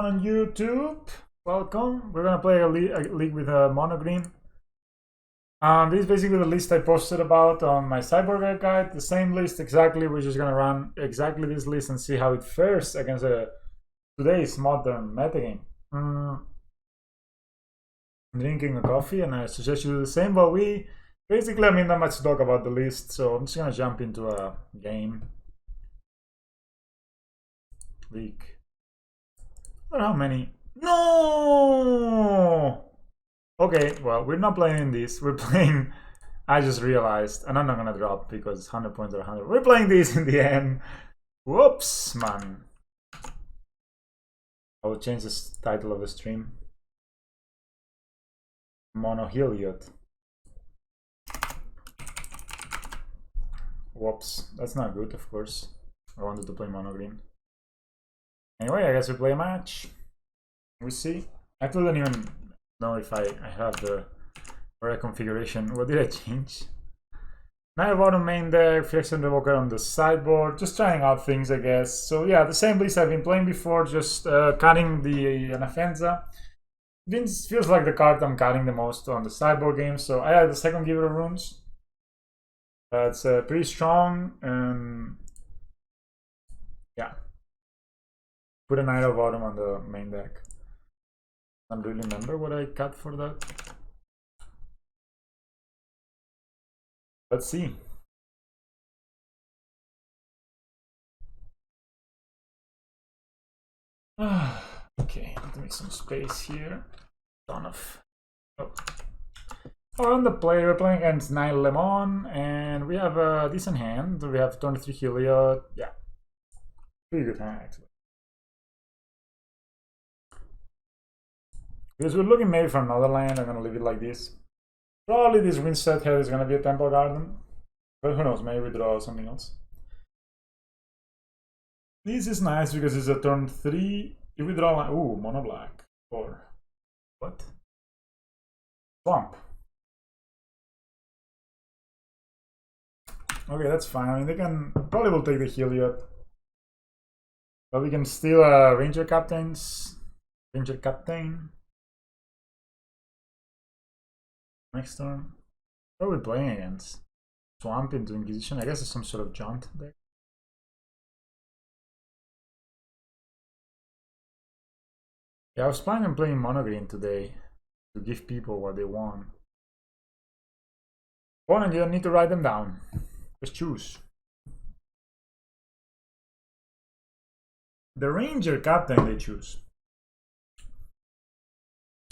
everyone on YouTube. Welcome. We're gonna play a league with a monogreen. This is basically the list I posted about on my cyborg guide. The same list exactly. We're just gonna run exactly this list and see how it fares against today's modern metagame. I'm drinking a coffee, and I suggest you do the same. But basically, I mean, not much to talk about the list, so I'm just gonna jump into a game. League. I don't know how many. No! Okay, well, we're not playing this. We're playing... I just realized, and I'm not gonna drop because 100 points or 100. We're playing this in the end. Whoops, man. I will change the title of the stream. Heliod. Whoops, that's not good, of course. I wanted to play monogreen. Anyway, I guess we play a match. We see. I actually don't even know if I have the right configuration. What did I change? Knight of Autumn main deck, Fakest Revoker on the sideboard. Just trying out things, I guess. So yeah, the same list I've been playing before, just cutting the Anafenza. This feels like the card I'm cutting the most on the sideboard game. So I had the second Gyruda runes. It's pretty strong, and yeah. Put a Knight of Autumn on the main deck. I don't really remember what I cut for that. Let's see. Okay, let me make some space here. Ton of. Oh. On the play, we're playing against 9 Lemon, and we have a decent hand. We have 23 heliod. Yeah, pretty good hand actually. Because we're looking maybe for another land. I'm gonna leave it like this. Probably this Windset head is gonna be a Temple Garden, but who knows? Maybe we draw something else. This is nice because it's a turn 3. If we draw like mono black or what? Swamp. Okay, that's fine. I mean, they can probably will take the heliod, but we can steal Ranger Captain. Next turn. What are we playing against? Swamp into Inquisition? I guess it's some sort of jaunt deck. Yeah, I was planning on playing monogreen today to give people what they want. Opponent, you don't need to write them down. Just choose. The Ranger Captain they choose.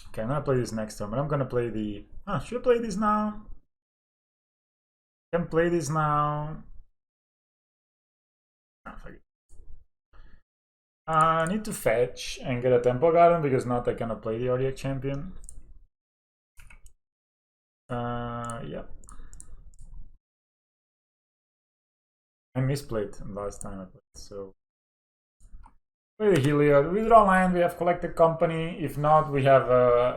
Okay, I'm gonna play this next turn, but I'm gonna play the... should I play this now? Can play this now. I need to fetch and get a Temple Garden because not I cannot play the Ordiac Champion. Yep. I misplayed last time I played, so play the Heliod. We draw land, we have Collected Company. If not, we have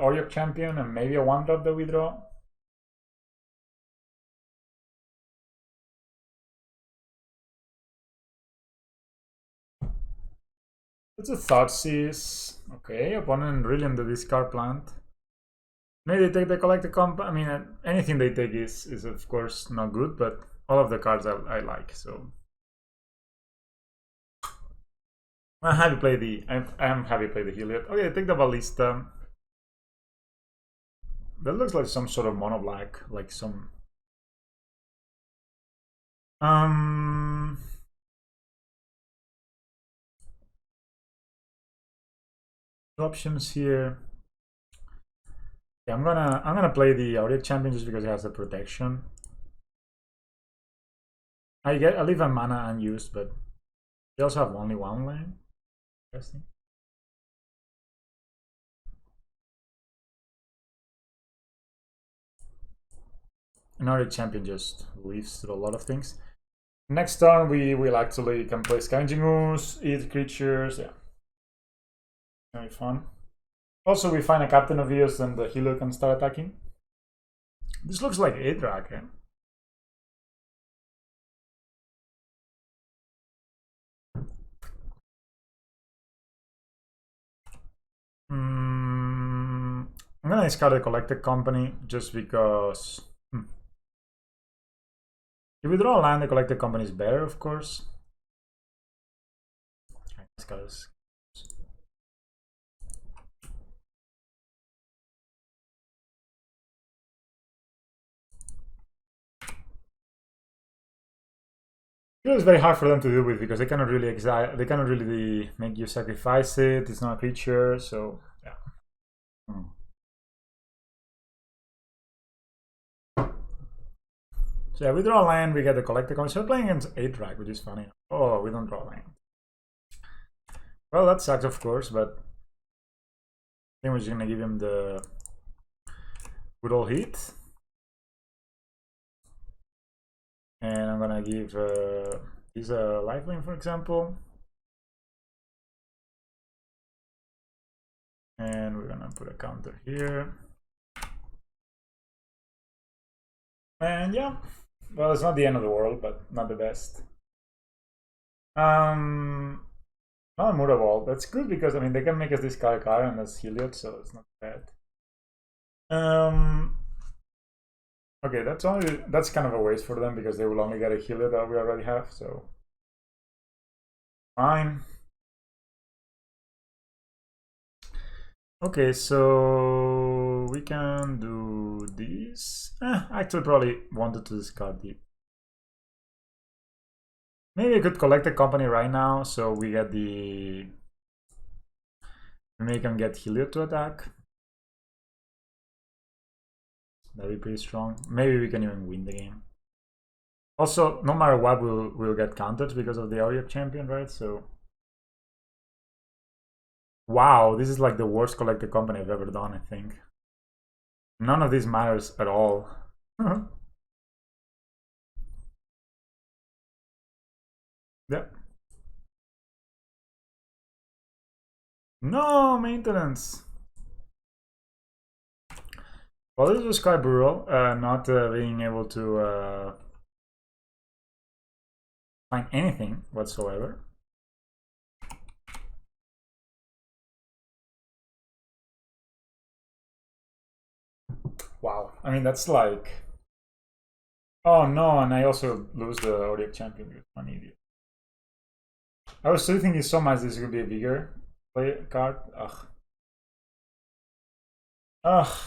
Ordiac Champion and maybe a 1-drop that we draw. It's a Thoughtseize. Okay, opponent really in the discard plant. Maybe they take the Collected Company. I mean, anything they take is of course not good, but all of the cards I like, so. I'm happy to play the. I'm happy to play the Heliod. Okay, take the Ballista. That looks like some sort of mono black, like some. Options here. Yeah, I'm gonna play the Ordiac Champion just because it has the protection. I leave a mana unused, but they also have only one lane. Interesting. An Ordiac Champion just leaves through a lot of things. Next turn we will actually can play Scavenging Ooze, eat creatures, yeah. Very fun. Also we find a Captain of Eos and the healer can start attacking. This looks like Adrak, eh? I'm gonna discard the collected company just because. If we draw a land, the collected company is better, of course. Discard this. It's very hard for them to deal with because they cannot really exile. They cannot really make you sacrifice it. It's not a creature, so yeah. So yeah, we draw a land. We get the collected company. So we're playing against 8-drag, which is funny. Oh, we don't draw a land. Well, that sucks, of course, but I think we're just gonna give him the good old hit. And I'm gonna give this a lifelink, for example. And we're gonna put a counter here. And yeah, well, it's not the end of the world, but not the best. Not a Mura Wall. That's good because I mean they can make us discard a card and that's heliod, so it's not bad. Okay, that's kind of a waste for them because they will only get a heliod that we already have, so fine. Okay, so we can do this. I actually probably wanted to discard it. Maybe I could collect a company right now, so we get the. Maybe we can get heliod to attack. That'd be pretty strong. Maybe we can even win the game. Also, no matter what, we'll get countered because of the Auric champion, right? So. Wow, this is like the worst collected company I've ever done, I think. None of this matters at all. Yeah. No maintenance. Well, this was quite brutal, not being able to find anything whatsoever. Wow, I mean that's like, oh no, and I also lose the Auric champion because I'm an idiot. I was still thinking so much this would be a bigger play card. Ugh. Ugh.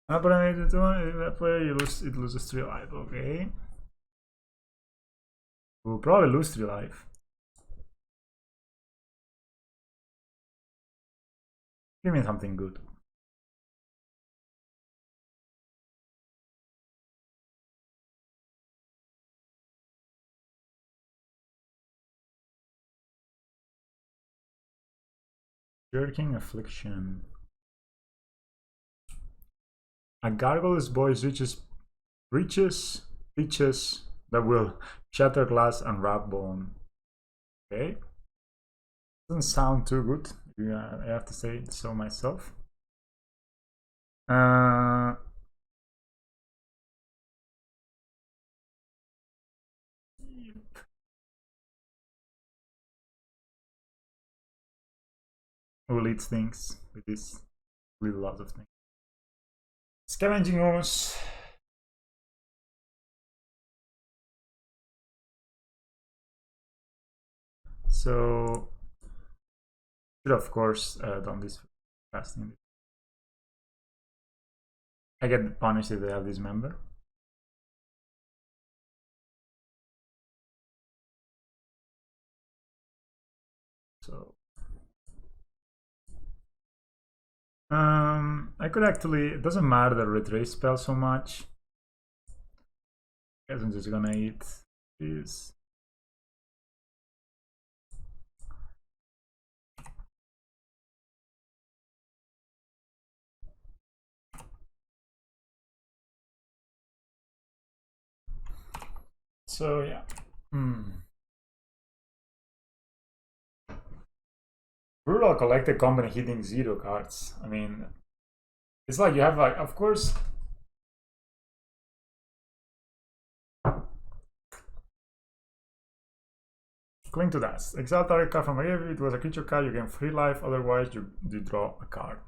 But I made it one. That player you lose, it loses 3 life. Okay. We'll probably lose 3 life. Give me something good. Jerking Affliction. A gargoyle's voice reaches pitches that will shatter glass and wrap bone. Okay. Doesn't sound too good. I have to say so myself. We'll eat things with this little lot of things. Scavenging ooze. So should of course done this casting. I get punished if they have this member. So I could actually, it doesn't matter the retrace spell so much. I guess I'm just gonna eat this. So yeah. Brutal collected company hitting 0 cards. I mean, it's like you have like, of course. Cling to Dust. Exile target card from a grave. If it was a creature card, you gain 3 life. Otherwise, you draw a card.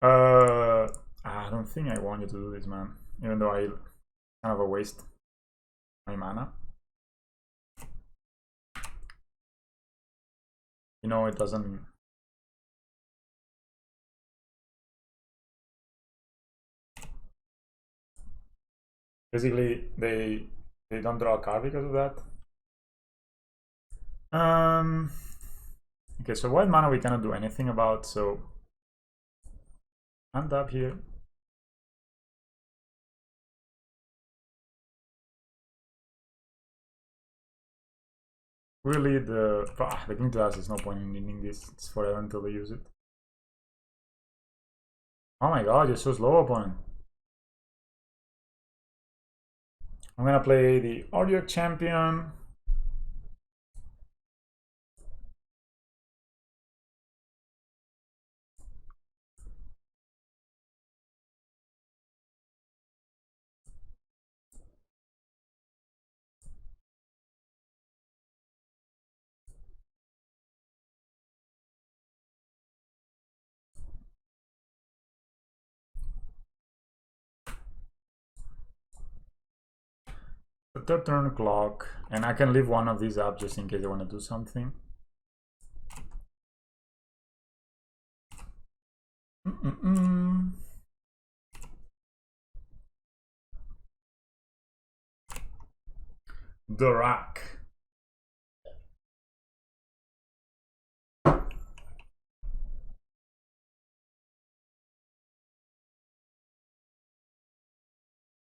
I don't think I want you to do this, man. Even though I kind of a waste my mana. You know, it doesn't. Basically, they don't draw a card because of that. Okay, so white mana we cannot do anything about, so untap here. Really, the Cling to Dust is no point in needing this. It's forever until they use it. Oh my god, you're so slow, opponent. I'm gonna play the Audio Champion. The third turn clock, and I can leave one of these up just in case I want to do something. The rack.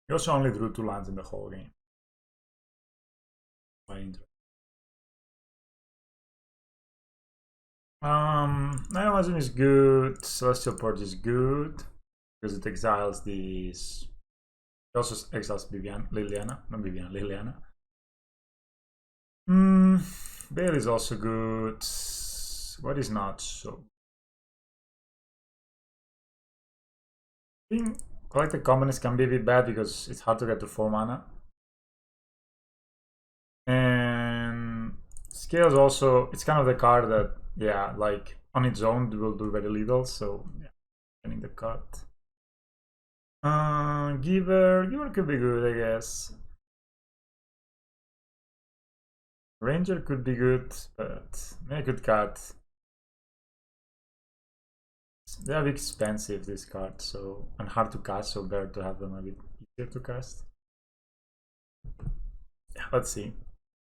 He also only drew 2 lands in the whole game. Animalism is good. Celestial Purge is good because it exiles these. It also exiles Liliana. Bale is also good. What is not so? I think Collected Commons can be a bit bad because it's hard to get to 4 mana. And Scales also, it's kind of the card that, yeah, like on its own will do very little, so yeah, getting the cut. Giver could be good, I guess. Ranger could be good, but maybe I could cut. They're a bit expensive, this card, so and hard to cast, so better to have them a bit easier to cast. Yeah, let's see.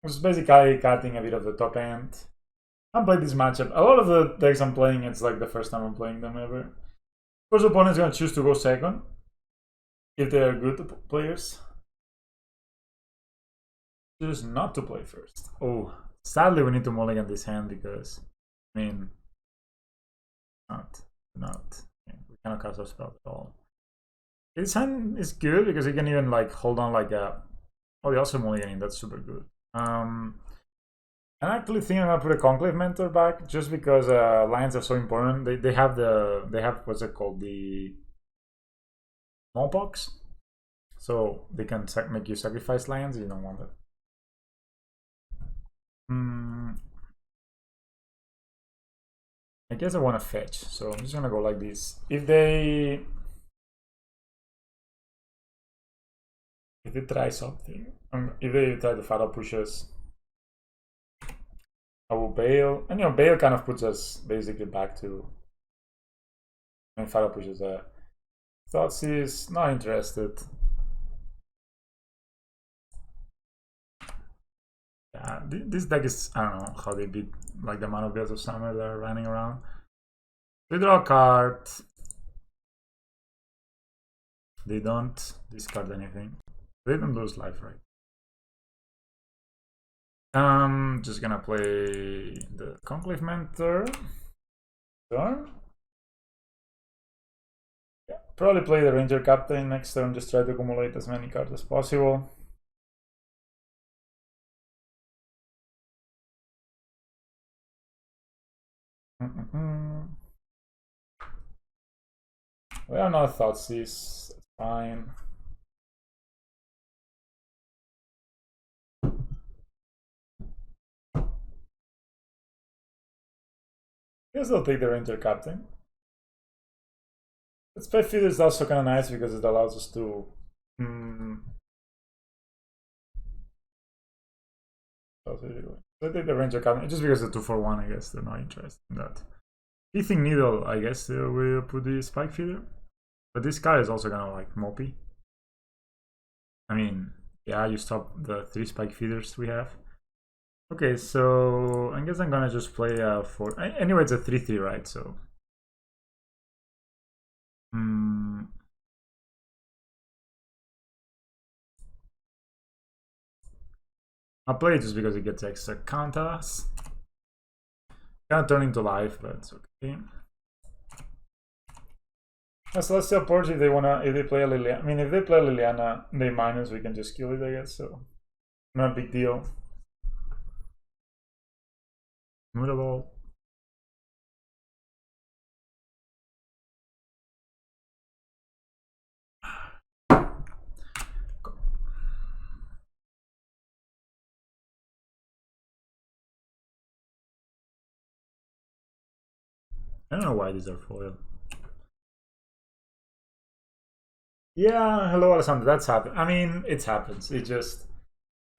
It's basically cutting a bit of the top end. I haven't played this matchup. A lot of the decks I'm playing, it's like the first time I'm playing them ever. First opponent's gonna choose to go second if they are good players. Choose not to play first. Oh, sadly we need to mulligan this hand because, I mean, not. We cannot cast our spell at all. This hand is good because you can even like hold on like a. Oh, they also mulliganing. That's super good. I'm actually thinking I'm gonna put a Conclave Mentor back just because lines are so important. They have what's it called, the smallpox, so they can make you sacrifice lands. You don't want it. I guess I want to fetch, so I'm just gonna go like this. If they try something, if they try to Fatal Pushes, I will bail. And you know, bail kind of puts us basically back to. And Fatal Pushes that. Thoughts is not interested. Yeah, this deck is, I don't know how they beat like the amount of Veils of Summer that are running around. They draw a card. They don't discard anything. They don't lose life, right? Just gonna play the Conclave Mentor. Turn. Yeah, probably play the Ranger Captain next turn. Just try to accumulate as many cards as possible. We are not Thoughtseize. It's fine. I guess I'll take the Ranger Captain. But Spy Feeder is also kind of nice because it allows us to. So I take the Ranger Captain just because the 2-for-1. I guess they're not interested in that. Teething Needle, I guess we'll put the Spike Feeder. But this card is also kind of like mopey. I mean, yeah, you stop the 3 Spike Feeders we have. Okay, so I guess I'm gonna just play 4. Anyway, it's a 3-3, right? So. I'll play it just because it gets extra counters. Kind of turn into life, but it's okay. Celestial Porch, if they play a Liliana. I mean, if they play Liliana, they minus, we can just kill it, I guess. So, not a big deal. Mutable. I don't know why these are foil. Yeah, hello Alessandro. That's happened. I mean, it happens. It just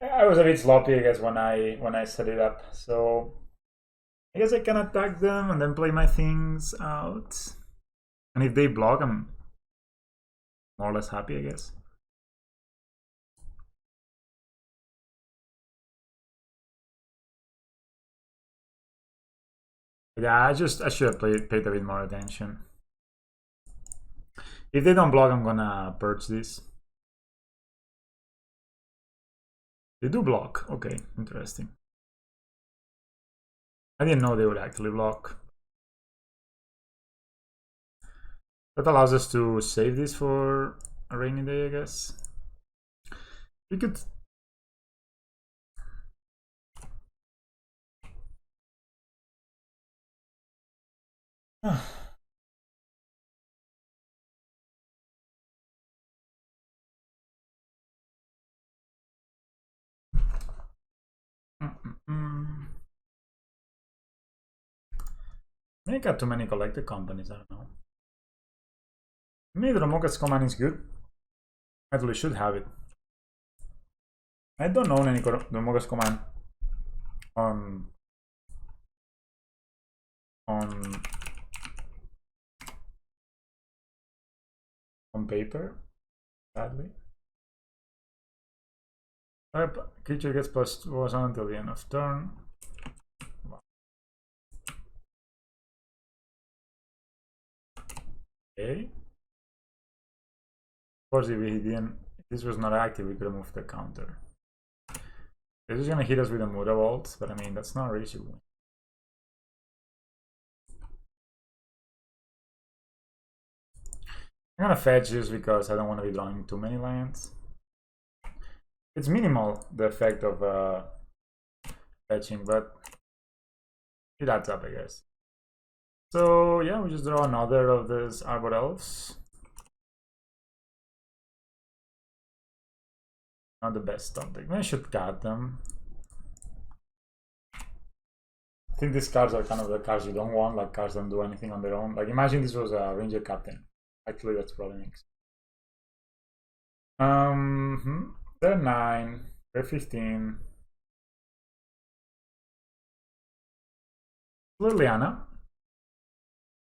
I was a bit sloppy, I guess, when I set it up. So I guess I can attack them and then play my things out. And if they block, I'm more or less happy, I guess. Yeah, I should have paid a bit more attention. If they don't block, I'm gonna purge this. They do block. Okay, interesting. I didn't know they would actually block. That allows us to save this for a rainy day, I guess. We could. Maybe got too many collected companies, I don't know. Maybe the Mocha's command is good. At least should have it. I don't own any Mocha's command on paper, sadly. Creature gets +1 until the end of turn. Okay. Of course, if this was not active, we could have moved the counter. This is gonna hit us with a Muda Vault, but I mean, that's not really issue. I'm gonna fetch just because I don't want to be drawing too many lands. It's minimal, the effect of fetching, but it adds up, I guess. So yeah, we just draw another of these Arbor Elves. Not the best top deck. I should cut them. I think these cards are kind of the cards you don't want, like cards don't do anything on their own. Like imagine this was a Ranger Captain. Actually, that's probably next. They're 9. They're 15. Liliana.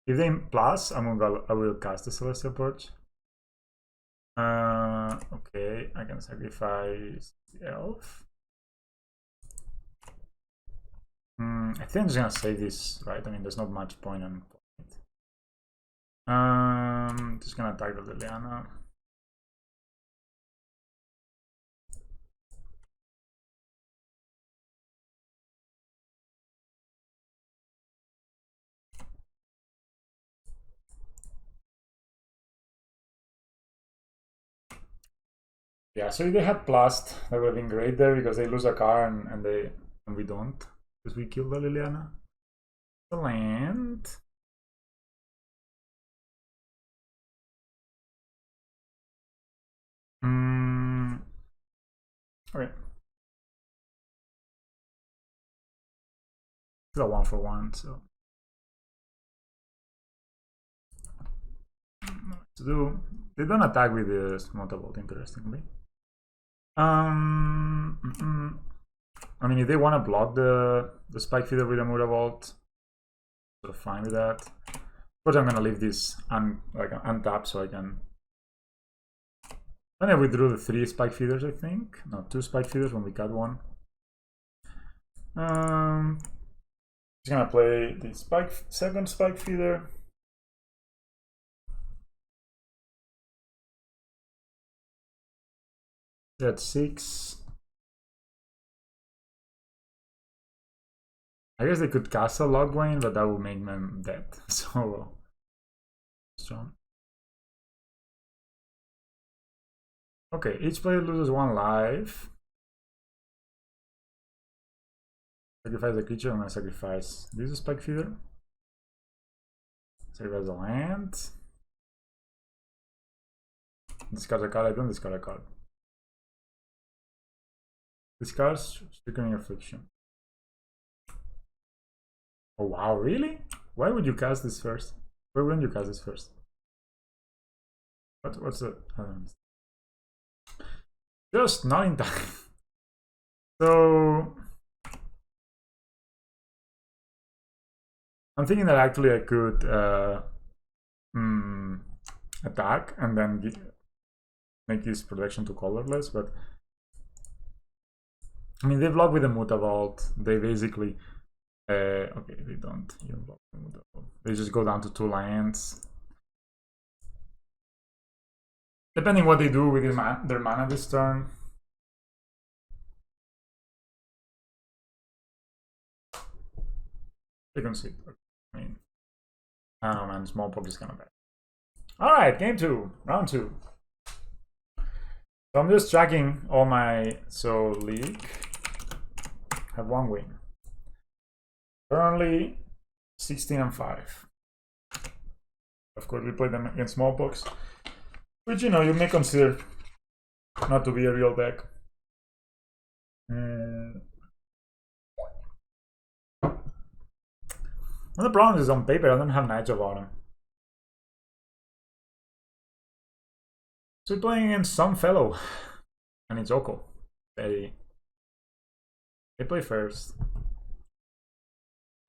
If they plus, I will cast the Celestial Porch. Okay, I can sacrifice the elf. I think I'm just gonna save this, right? I mean, there's not much point on it. Just gonna attack the Liliana. Yeah, so if they had blast, that would have been great there because they lose a car and we don't because we kill the Liliana. The land. Okay. It's a 1-for-1, so to do. They don't attack with the Smotavolt, interestingly. I mean, if they want to block the Spike Feeder with a Mutavault, sort of fine with that. But I'm gonna leave this untapped so I can. Then I withdrew the 3 Spike Feeders, I think. No, 2 Spike Feeders when we got one. Just gonna play the second Spike Feeder. That's 6. I guess they could castle Logwain, but that would make them dead. So strong. Okay, each player loses 1 life. Sacrifice the creature. I'm gonna sacrifice this Spike Feeder. Sacrifice the land. Discard a card. I don't discard a card. Discards Flickering Affliction. Oh wow, really? Why would you cast this first? Why wouldn't you cast this first? What's the... I don't understand. Just not in time. So... I'm thinking that actually I could attack and then make this protection to colorless, but... I mean, they block with the Mutavault. They basically... okay, they don't even block the Mutavault. They just go down to 2 lands. Depending what they do with their mana this turn. They can see. I mean, I don't know, man. Smallpox is kind of bad. Alright, game 2, round 2. So I'm just tracking all my... So, league. Have 1 win. Currently 16-5. Of course, we play them against Smallpox, which, you know, you may consider not to be a real deck. And the problem is, on paper I don't have Knights of Autumn. So we're playing against some fellow, and it's Oko. They play first.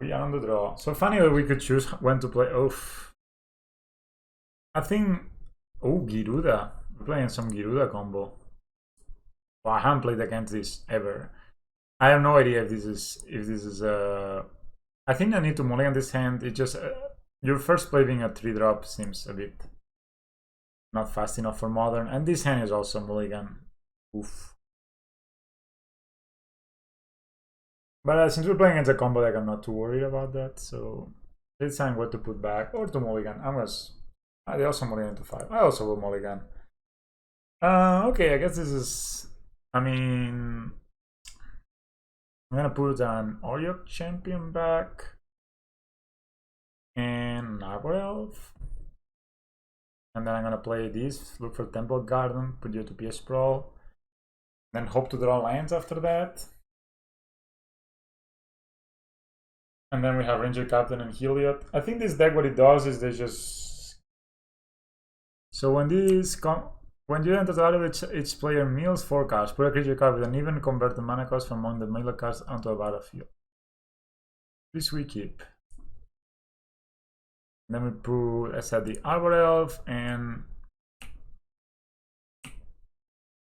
We are on the draw. So funny that we could choose when to play. Oof. I think... Oh, Gyruda. We're playing some Gyruda combo. Well, I haven't played against this ever. I have no idea if this is I think I need to mulligan this hand. It just... your first play being a 3-drop seems a bit not fast enough for Modern. And this hand is also mulligan. Oof. But since we're playing against a combo deck, I'm not too worried about that. So let's decide what to put back or to mulligan. They also mulligan to 5. I also will mulligan. Okay, I guess this is... I mean... I'm gonna put an Oriok Champion back. And Narbor Elf. And then I'm gonna play this. Look for Temple Garden. Put you to PS Sprawl. Then hope to draw lands after that. And then we have Ranger Captain and Heliod. I think this deck, what it does is they just... So when you enter the battle, each player mills 4 cards. Put a creature card with an even converted mana cost from among the middle cards onto a battlefield. This we keep. And then we put, I said, the Arbor Elf and...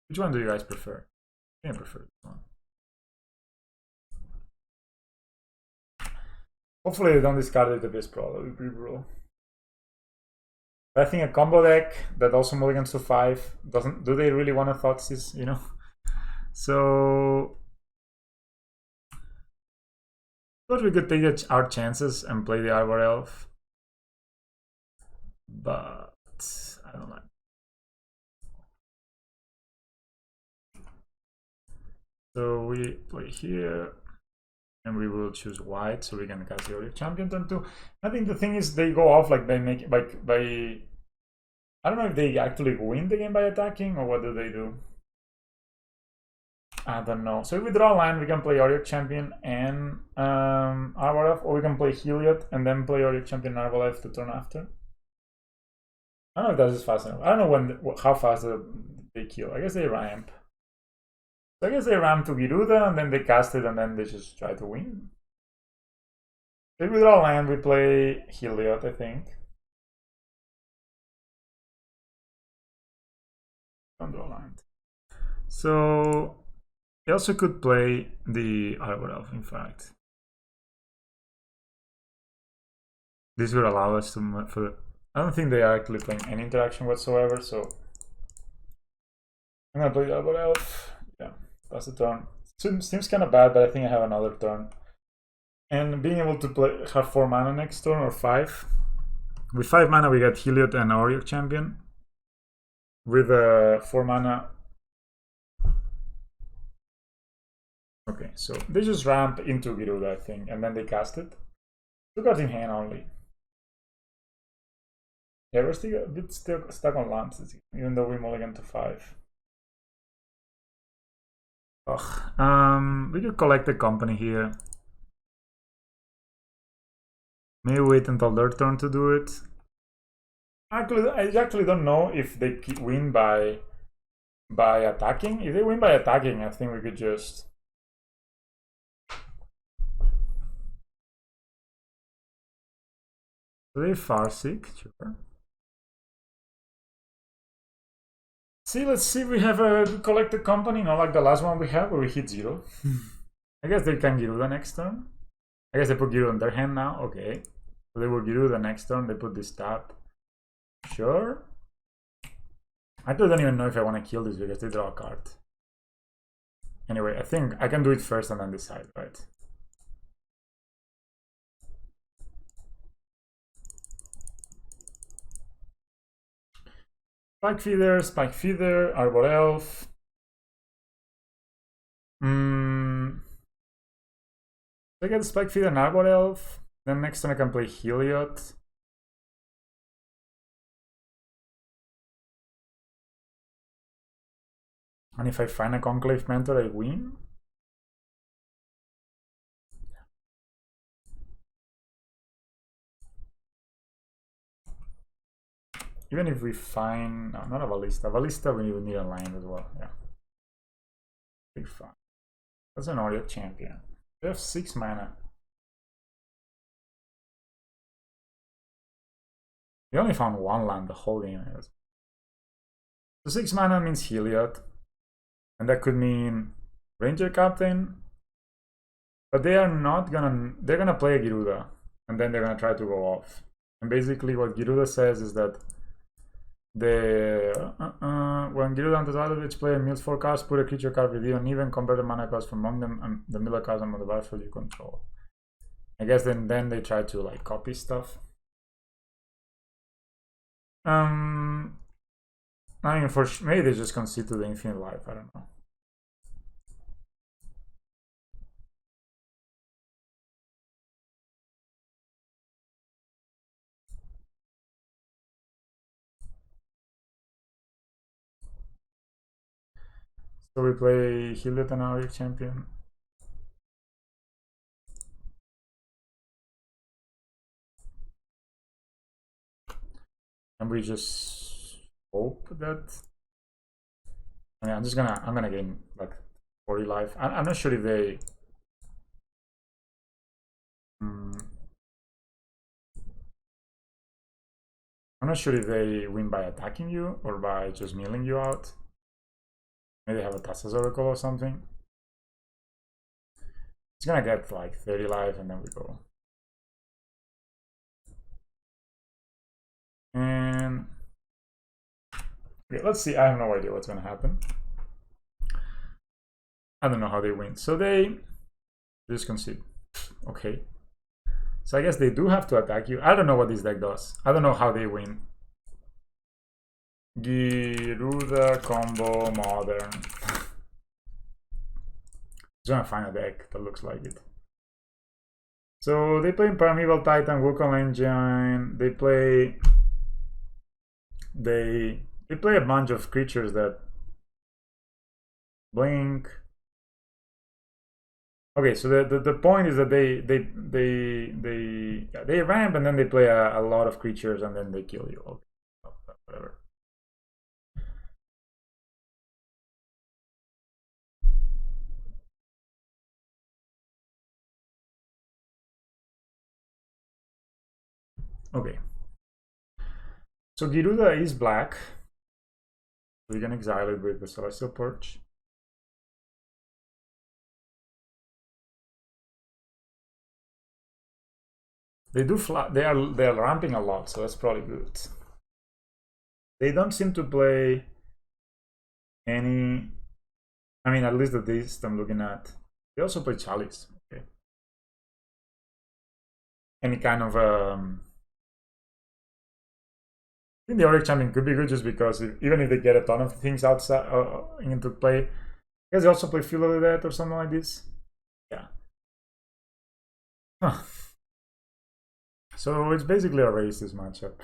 Which one do you guys prefer? I think I prefer this one. Hopefully they don't discard it to this Pro, that would be pretty brutal. But I think a combo deck that also mulligans to 5 doesn't... Do they really want to Thoughtseize, you know? So... Thought we could take our chances and play the Arbor Elf. But... I don't like it. So we play here. And we will choose white, so we can cast the Oriok Champion turn 2. I think the thing is they go off like by I don't know if they actually win the game by attacking, or what do they do? I don't know. So if we draw a land, we can play Oriok Champion and Arbor Elf, or we can play Heliod and then play Oriok Champion and Arbor Elf the turn after. I don't know if that's fast enough. I don't know how fast they kill. I guess they ramp. So I guess they ramp to Gyruda and then they cast it and then they just try to win. If we draw land, we play Heliod, I think. Don't draw land. So he also could play the Arbor Elf, in fact. This would allow us to I don't think they are actually playing any interaction whatsoever, so I'm gonna play Arbor Elf. Yeah, that's the turn. Seems kind of bad, but I think I have another turn. And being able to have 4 mana next turn, or 5. With 5 mana we get Heliod and Warrior Champion. With 4 mana. Okay, so they just ramp into Gyruda, I think, and then they cast it. 2 cards in hand only. Yeah, we're still a bit stuck on lands, even though we mulligan to 5. Ugh. We could collect the company here. Maybe wait until their turn to do it. Actually, I actually don't know if they win by attacking. If they win by attacking, I think we could just... Do they Farseek? Sure. See, let's see if we have a collected company, not like the last one we have where we hit 0. I guess they can Gyruda next turn. I guess they put Gyruda in their hand now. Okay. So they will Gyruda next turn. They put this tap. Sure. I don't even know if I want to kill this because they draw a card. Anyway, I think I can do it first and then decide, right? Spike Feeder, Arbor Elf. I get Spike Feeder and Arbor Elf. Then next time I can play Heliod. And if I find a Conclave Mentor, I win. Even if we find... No, not a Ballista. Ballista, we need a land as well. Yeah. Big fun. That's an Warrior Champion. We have 6 mana. We only found 1 land the whole game. So 6 mana means Heliod. And that could mean Ranger Captain. But they are not gonna... They're gonna play a Gyruda. And then they're gonna try to go off. And basically what Gyruda says is that when Gyruda enters out of its play and mills 4 cards, put a creature card with you and even compare the mana cost from among them and the middle cards among the battlefield you control. I guess then they try to like copy stuff. I mean, maybe they just concede to the infinite life. I don't know. So we play Heliod and Warrior Champion. And we just hope that... I mean, I'm gonna gain like 40 life. I'm not sure if they... I'm not sure if they win by attacking you or by just milling you out. Maybe they have a Tassa's Oracle or something. It's gonna get like 30 life and then we go. And okay, let's see. I have no idea what's gonna happen. I don't know how they win. So they just concede. Okay. So I guess they do have to attack you. I don't know what this deck does. I don't know how they win. Gyruda combo modern. Just gonna find a deck that looks like it. So they play Primeval Titan, Vulcan Engine. They play a bunch of creatures that blink. Okay, so the point is that they ramp and then they play a lot of creatures and then they kill you. Okay, Okay. So Gyruda is black. We can exile it with the Celestial Purge. They do they're ramping a lot, so that's probably good. They don't seem to play any. I mean, at least the list I'm looking at. They also play Chalice. Okay. Any kind of I think the Auric Champion could be good just because even if they get a ton of things outside into play, I guess they also play Heliod or something like this. Yeah. Huh. So it's basically a race, this matchup.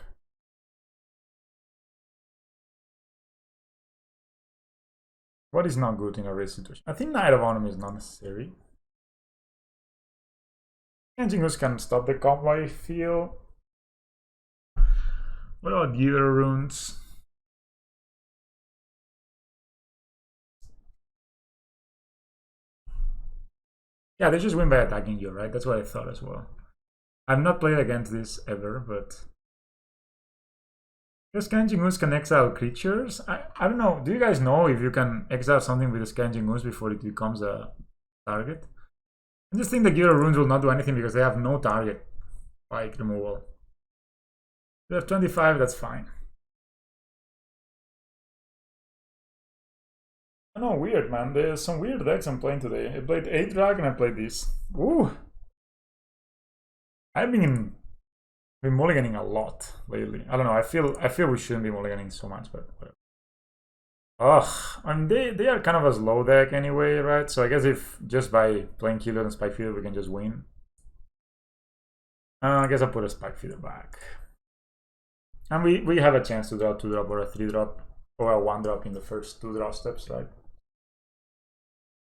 What is not good in a race situation? I think Knight of Honor is not necessary. Engine can stop the combo, I feel. What about the other runes? Yeah, they just win by attacking you, right? That's what I thought as well. I've not played against this ever, but the Scavenging Ooze can exile creatures. I don't know. Do you guys know if you can exile something with the Scavenging Ooze before it becomes a target? I just think the Gyruda runes will not do anything because they have no target like removal. They have 25, that's fine. I know, weird, man. There's some weird decks I'm playing today. I played 8 Drag and I played this. Ooh! I've been mulliganing a lot lately. I don't know. I feel we shouldn't be mulliganing so much, but whatever. Ugh, and they are kind of a slow deck anyway, right? So I guess if just by playing Heliod and Spike Feeder we can just win. I guess I'll put a Spike Feeder back. And we have a chance to draw a 2-drop or a 3-drop or a 1-drop in the first 2 draw steps, right?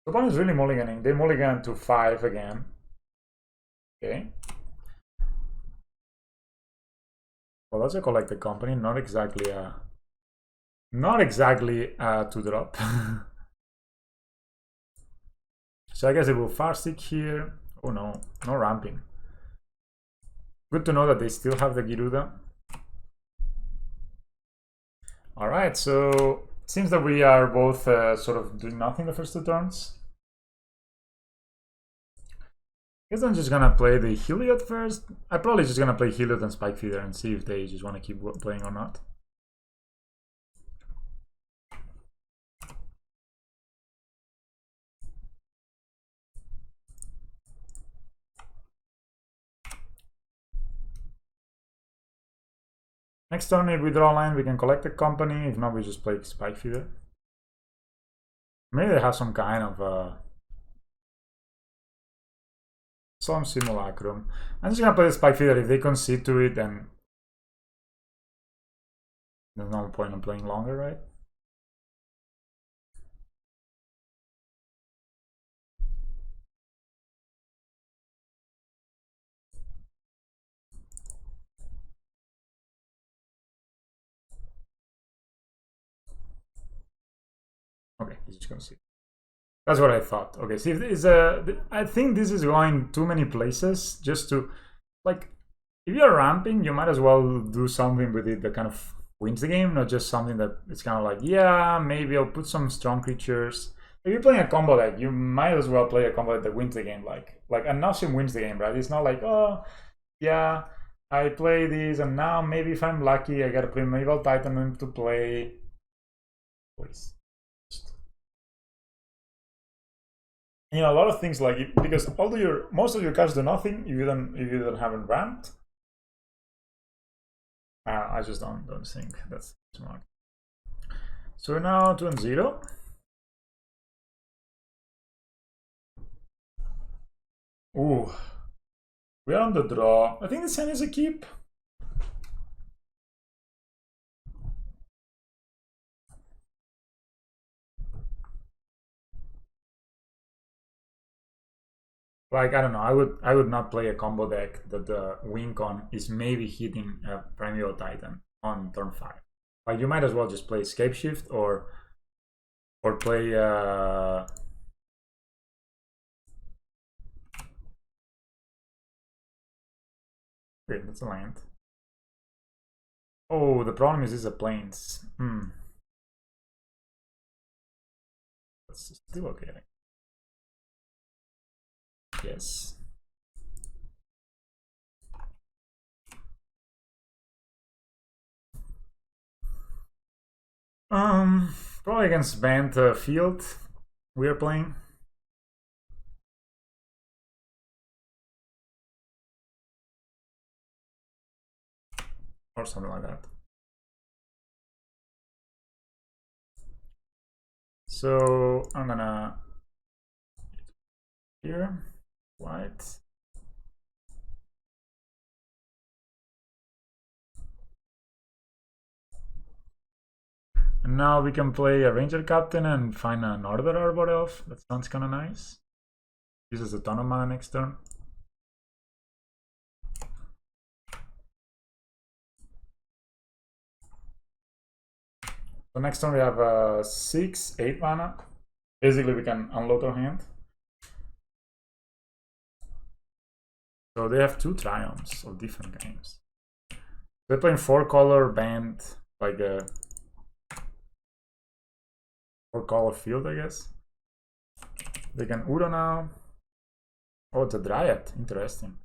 The opponent is really mulliganing. They mulligan to 5 again. Okay. Well, that's a collect the company, not exactly a 2-drop. So I guess it will far stick here. Oh no, no ramping. Good to know that they still have the Gyruda. Alright, so it seems that we are both sort of doing nothing the first 2 turns. I guess I'm just gonna play the Heliod first. I'm probably just gonna play Heliod and Spike Feeder and see if they just want to keep playing or not. Next turn, if we draw a line, we can collect the company. If not, we just play Spike Feeder. Maybe they have some kind of some simulacrum. I'm just gonna play the Spike Feeder. If they concede to it, then there's no point in playing longer, right? Okay, he's just gonna see. That's what I thought. Okay, see if this I think this is going too many places just to like. If you're ramping, you might as well do something with it that kind of wins the game, not just something that it's kind of like, yeah, maybe I'll put some strong creatures. If you're playing a combo deck, you might as well play a combo deck that wins the game. Like a Nothing wins the game, right? It's not like, oh, yeah, I play this, and now maybe if I'm lucky, I gotta play Medieval Titan into play. Please. You know, a lot of things like because most of your cards do nothing if you don't haven't ramped. I just don't think that's smart. So we're now 2-0. Ooh, we're on the draw. I think this hand is a keep. Like, I don't know, I would not play a combo deck that the win con is maybe hitting a Primeval Titan on turn 5. Like, you might as well just play Escape Shift or play wait, that's a land. Oh, the problem is a plains. That's still okay. Yes. Probably against banned field we are playing. Or something like that. So I'm gonna here white. And now we can play a ranger captain and find another arbor elf. That sounds kind of nice. Uses a ton of mana next turn. So next turn we have 6-8 mana. Basically we can unload our hand. So they have 2 triumphs of different games. They're playing 4-color band, like a 4-color field, I guess. They can Udo now. Oh, it's a Dryad. Interesting.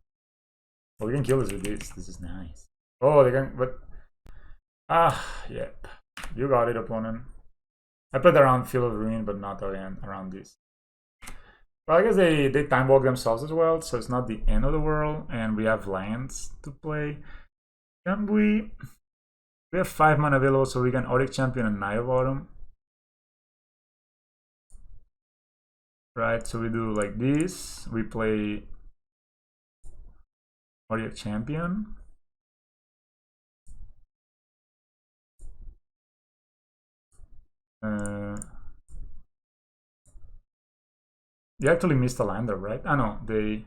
Well, we can kill this with this. This is nice. Oh, they can, but yep. You got it, opponent. I played around Field of Ruin, but not around this. Well, I guess they time walk themselves as well, so it's not the end of the world, and we have lands to play. Can we? We have 5 mana available, so we can Auric Champion and Knight of Autumn. Right, so we do like this. We play Auric Champion. You actually missed a lander, right? Ah, no, they...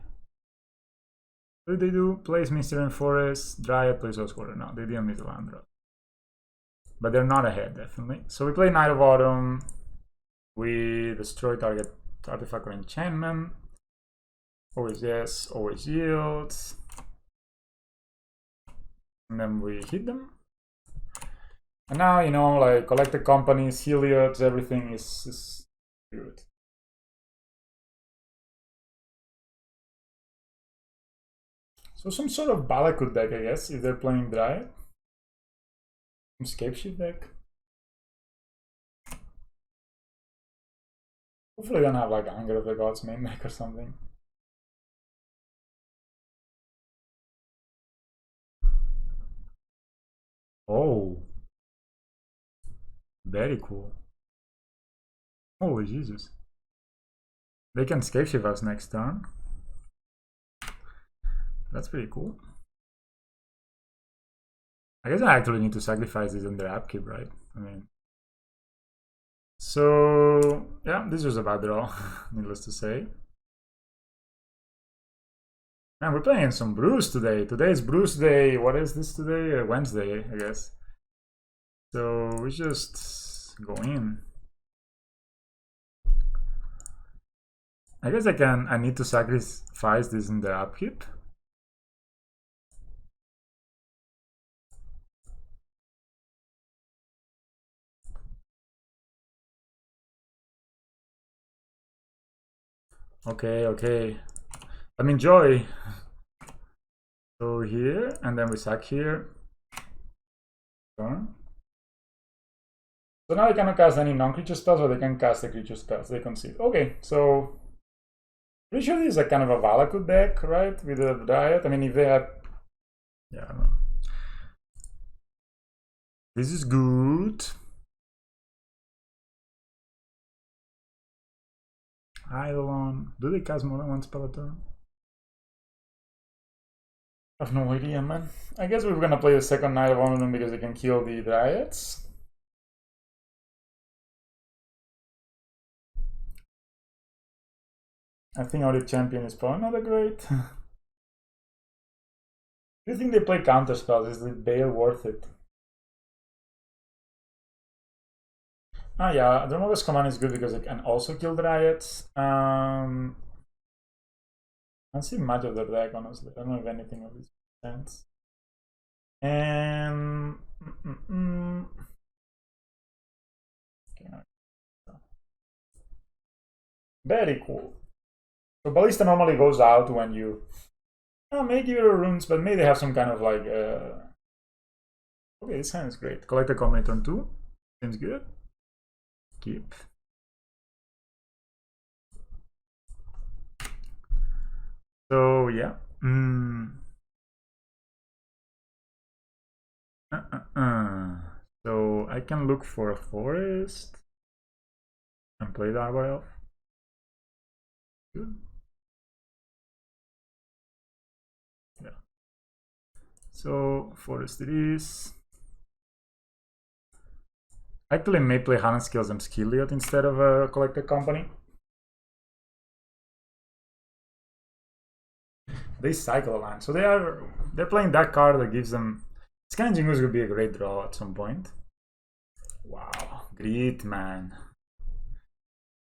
What did they do? Plays Mysterious Forest, Dryad plays Ghost Quarter. No, they didn't miss a lander. But they're not ahead, definitely. So we play Knight of Autumn. We destroy target artifact or enchantment. Always yes, always yields. And then we hit them. And now, you know, like collected companies, heliods, everything is good. So some sort of Balakut deck, I guess, if they're playing Dryad. Some Scapeshift deck. Hopefully they don't have like Anger of the Gods main deck or something. Oh. Very cool. Holy Jesus. They can Scapeshift us next turn. That's pretty cool. I guess I actually need to sacrifice this in their upkeep, right? I mean... So... yeah, this was a bad draw, needless to say. Man, we're playing some Bruce today. Today is Bruce Day. What is this today? Wednesday, I guess. So we just go in. I guess I need to sacrifice this in the upkeep. Okay, okay. Let me enjoy. So here, and then we sack here. Turn. So now they cannot cast any non-creature spells, or they can cast the creature spells. They concede. Okay, so pretty sure this is a kind of a Valakut deck, right? With the Dryad. I mean, if they had, yeah, I don't know. This is good. Eidolon. Do they cast more than one spell a turn? I have no idea, man. I guess we're gonna play the second Knight of Autumn because they can kill the Dryads. I think our champion is probably not that great. Do you think they play counter spells? Is the Bale worth it? Ah, yeah, Dromoga's command is good because it can also kill Dryads. I don't see much of the deck, honestly. I don't know if anything of this makes sense. And Okay, very cool. So Ballista normally goes out when you make your runes, but maybe they have some kind of like okay, this hand is great. Collect a company turn 2. Seems good. Keep. So yeah. So I can look for a forest and play the Arbor Elf. Good. Yeah. So forest it is. Actually, may play Hardened Scales and Heliod instead of a Collected Company. They cycle a land, so they're playing that card that gives them. Scavenging Ooze would be a great draw at some point. Wow, great man.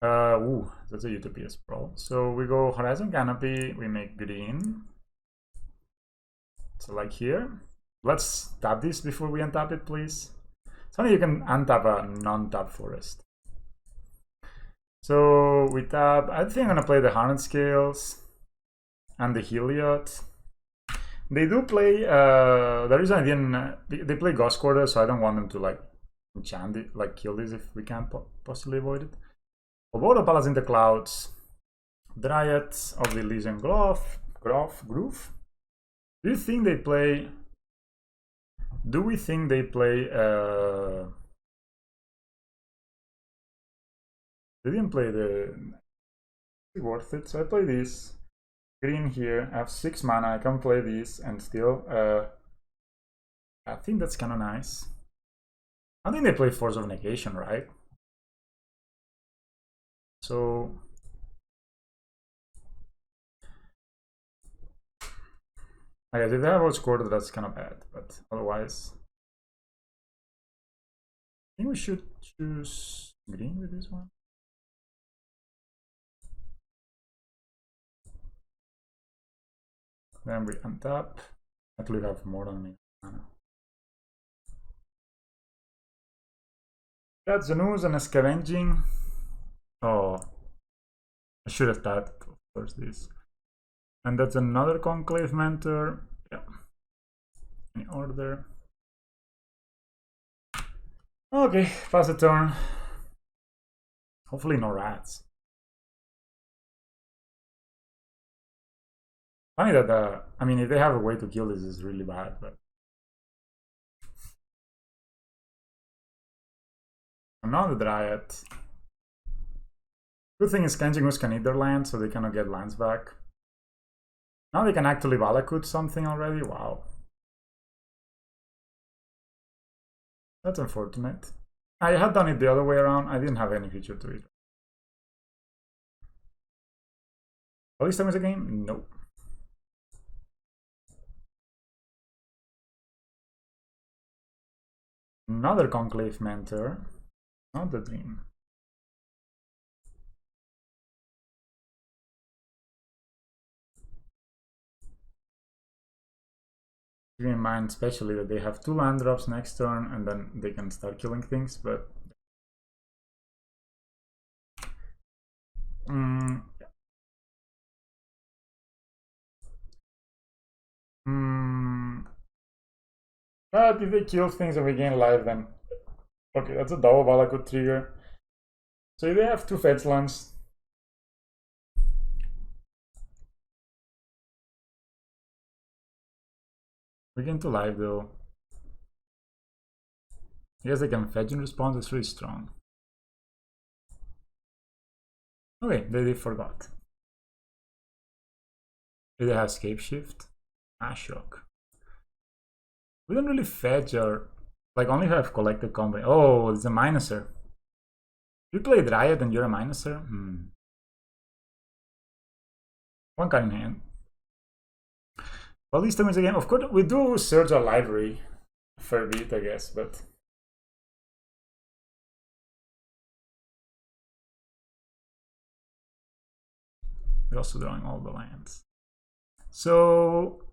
Ooh, that's a Utopia Sprawl. So we go Horizon Canopy, we make green. So like here, let's tap this before we untap it, please. So you can untap a non-tap forest. So we tap, I think I'm gonna play the Hardened Scales and the Heliod. They do play, the reason I didn't, they play Ghost Quarter, so I don't want them to like enchant it, like kill this if we can't possibly avoid it. Obodo Palace in the Clouds, Dryad of the Elysian Groove. Do you think they play, do we think they play, they didn't play the, worth it, so I play this. Green here, I have 6 mana, I can play this and still, I think that's kind of nice. I think they play Force of Negation, right? So, I guess if they have outscored, that's kind of bad, but otherwise, I think we should choose green with this one. Then we untap. Actually, we have more than me. That's the news and a scavenging. Oh, I should have tapped, of course, this. And that's another Conclave Mentor. Yeah. In order. Okay, pass the turn. Hopefully no rats. Funny that, I mean, if they have a way to kill this, is really bad, but. Another Dryad. Good thing is Scavenging Ooze can eat their land, so they cannot get lands back. Now they can actually Valakut something already. Wow. That's unfortunate. I had done it the other way around. I didn't have any feature to it. At least time is a game? Nope. Another Conclave Mentor. Not the dream. Keep in mind especially that they have 2 land drops next turn and then they can start killing things, but but if they kill things and we gain life, then okay, that's a double Valakut trigger. So if they have 2 fetch lands, we gain 2 life though. Yes, they can fetch in response, it's really strong. Okay, they forgot. Do they have Scape Shift? Ah, shock. We don't really fetch or like only have Collected Company. Oh, it's a minuser. You play Dryad and you're a minuser? One card in hand. Well, these times again, of course, we do search our library a fair bit, I guess, but we're also drawing all the lands. So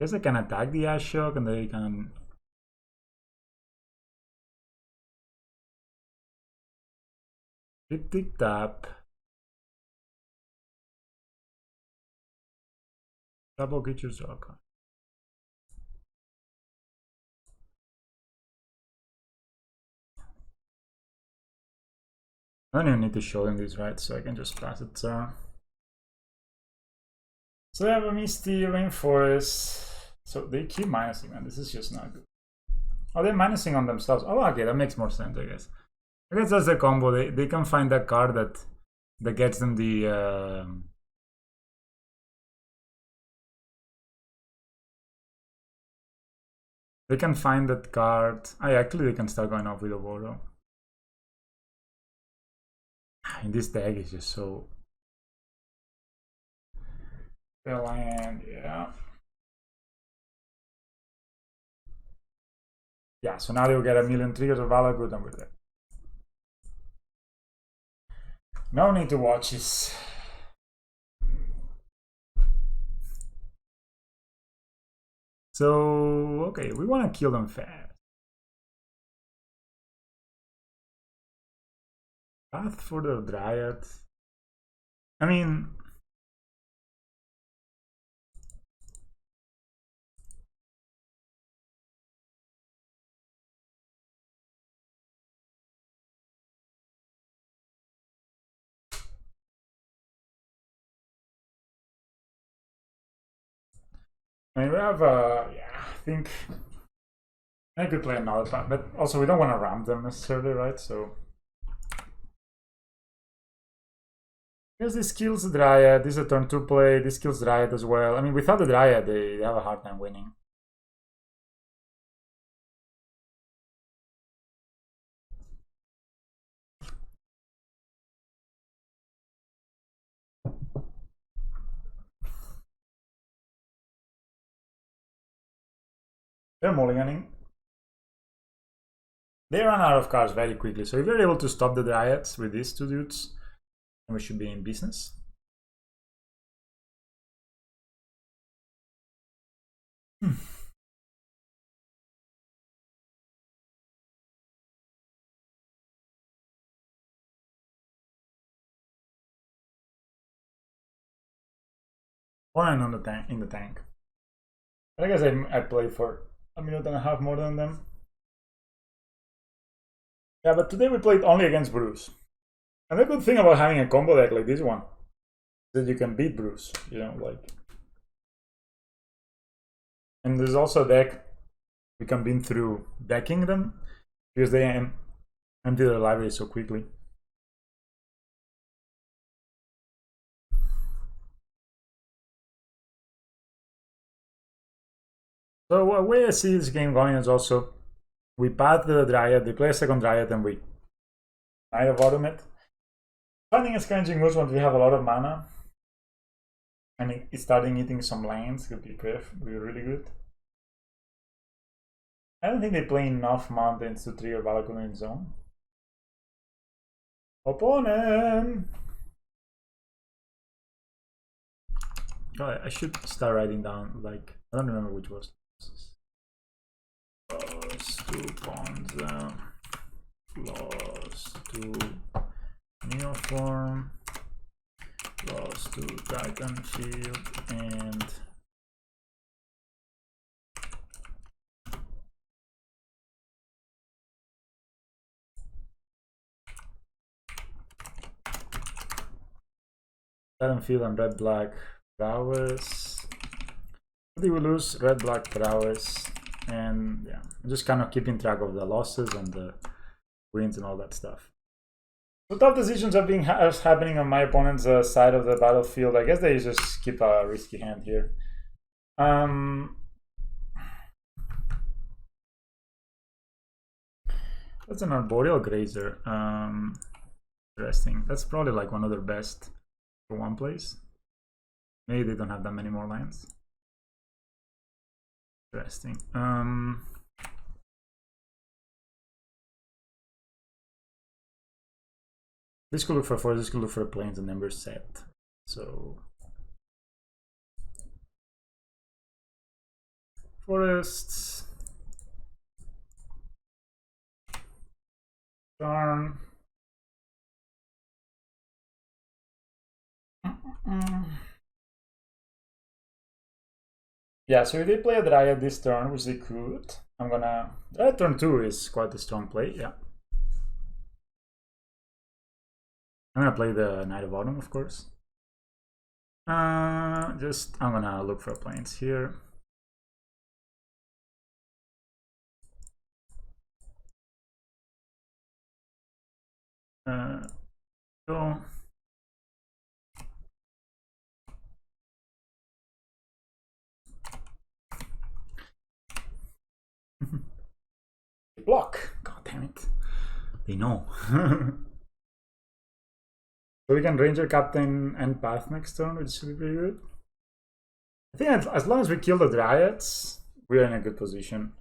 Guess they can attack the Ashok and they can. Tick tap. Double creatures rock. I don't even need to show them this, right? So I can just pass it. So they have a Misty Rainforest. So they keep minusing, man. This is just not good. Oh, they're minusing on themselves. Oh, okay, that makes more sense, I guess. I guess that's the combo. They can find that card that gets them the. They can find that card. Actually, they can start going off with a Voro. In this deck, it's just so. Land, yeah. Yeah, so now they'll get a million triggers of valor, good, and we're there. No need to watch this. So, okay, we want to kill them fast. Path for the Dryad. I mean, we have, yeah, I think I could play another path, but also we don't want to ramp them necessarily, right? So, because this kills the Dryad, this is a turn 2 play, this kills Dryad as well. I mean, without the Dryad, they have a hard time winning. They're mulliganing. They run out of cards very quickly, so if you're able to stop the Dryads with these two dudes, then we should be in business. One on the tank, in the tank. But I guess I played for a minute and a half more than them. Yeah, but today we played only against Bruce. And the good thing about having a combo deck like this one is that you can beat Bruce, you know, like. And there's also a deck we can beat through decking them because they empty their library so quickly. So a way I see this game going is also we path the Dryad, they play a second Dryad, and we Knight of Automate. Finding a scavenging moves once we have a lot of mana. And it's starting eating some lands could be really good. I don't think they play enough mountains to trigger Valakut in zone. Opponent! Oh, I should start writing down, like, I don't remember which was. Lost to Ponza, lost to Neoform, lost to Titan Field, and Titan Field and Red Black Prowess. What did we lose? Red Black Prowess. And yeah, I'm just kind of keeping track of the losses and the wins and all that stuff. So tough decisions are happening on my opponent's side of the battlefield. I guess they just keep a risky hand here. That's an Arboreal Grazer. Interesting. That's probably like one of their best for one place. Maybe they don't have that many more lands. Interesting. This could look for forest, this could look for plains and number set. So forests. Turn. Yeah, so if they play a Dryad this turn, which they could, I'm gonna... Dryad turn 2 is quite a strong play, yeah. I'm gonna play the Knight of Autumn, of course. I'm gonna look for planes here. Go. Block. God damn it. They know. So we can Ranger Captain and Path next turn, which should be pretty good. I think as long as we kill the Dryads, we are in a good position.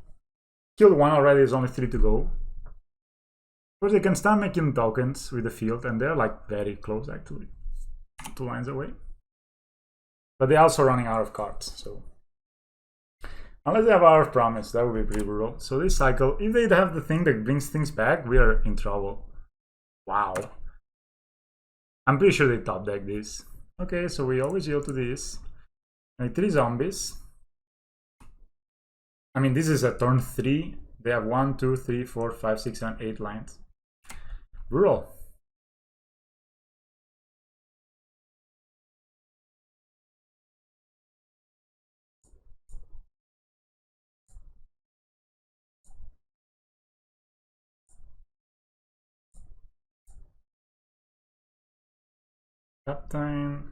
Killed one already, there's only 3 to go. Of course, they can start making tokens with the field, and they're like very close actually. 2 lines away. But they're also running out of cards, so. Unless they have Hour of Promise, that would be pretty brutal. So this cycle, if they have the thing that brings things back, we are in trouble. Wow. I'm pretty sure they top deck this. Okay, so we always yield to this. Like 3 zombies. I mean, this is a turn 3. They have 1, 2, 3, 4, 5, 6, 7, 8 lines. Brutal. Captain.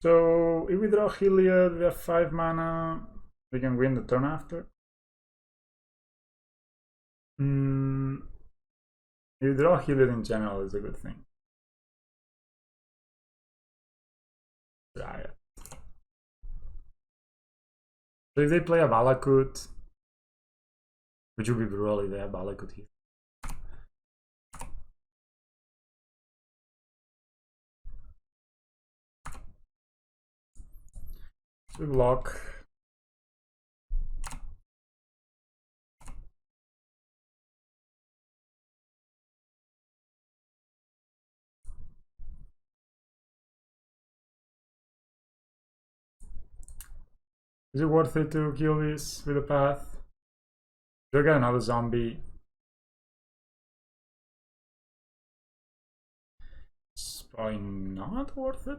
So if we draw Heliod, we have 5 mana. We can win the turn after. If you draw Heliod in general is a good thing. Dryad. So if they play a Valakut, which would be brutal if they have Valakut here. So block. Is it worth it to kill this with a path? Do I get another zombie? It's probably not worth it.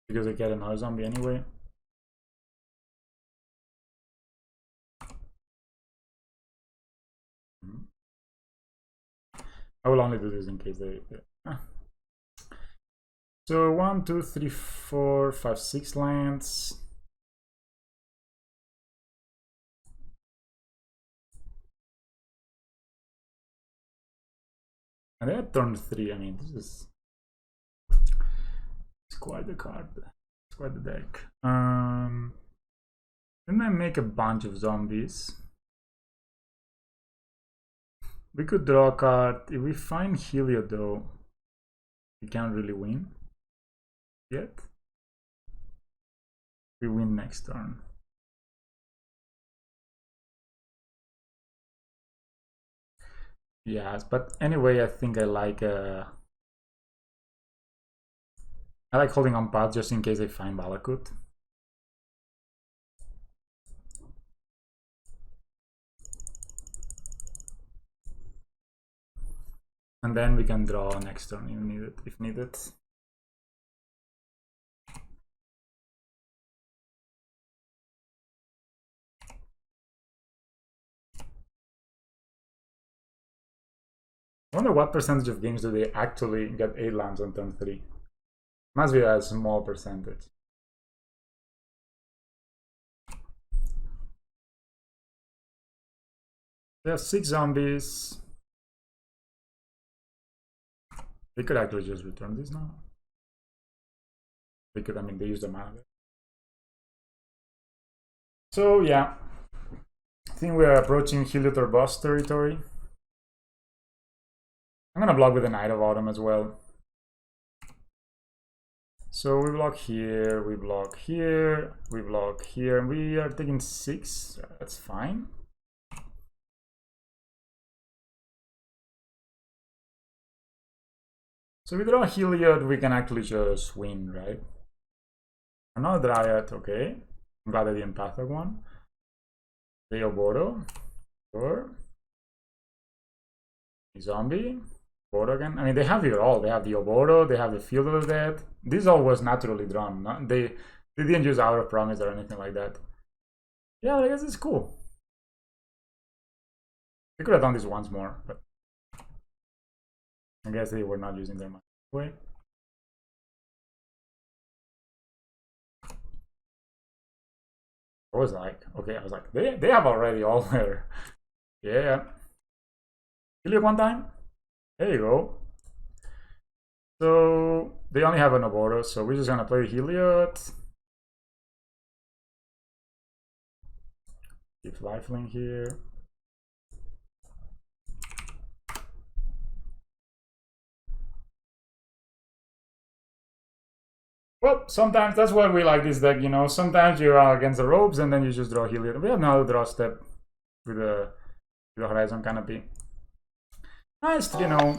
Because I get another zombie anyway. I will only do this in case they... So 1, 2, 3, 4, 5, 6 lands. And they had turn 3. I mean, this is quite the card. It's quite the deck. Then I make a bunch of zombies. We could draw a card. If we find Heliod though, we can't really win yet. We win next turn. Yes, but anyway, I think I like holding on path just in case I find Valakut. And then we can draw next turn if needed. I wonder what percentage of games do they actually get 8 lands on turn 3. Must be a small percentage. They have 6 zombies. They could actually just return this now. They could, I mean, they use the mana. So yeah, I think we're approaching heliod or boss territory. I'm gonna block with the Knight of Autumn as well. So we block here, we block here, we block here, and we are taking 6. That's fine. So we draw heliod, we can actually just win, right? Another Dryad, okay. I'm glad I didn't path that one. The Oboro, sure. Zombie, Oboro again. I mean, they have it all. They have the Oboro, they have the Field of the Dead. This all was naturally drawn. No? They didn't use Hour of Promise or anything like that. Yeah, I guess it's cool. They could have done this once more, but I guess they were not using their money anyway. I was like, okay, I was like, they have already all their, yeah. Heliod one time. There you go. So they only have an Oboro, so we're just gonna play Heliod. Keep lifelink here. Well, sometimes that's why we like this deck, you know. Sometimes you are against the ropes and then you just draw Heliod. We have another draw step with the Horizon Canopy. Nice, you know.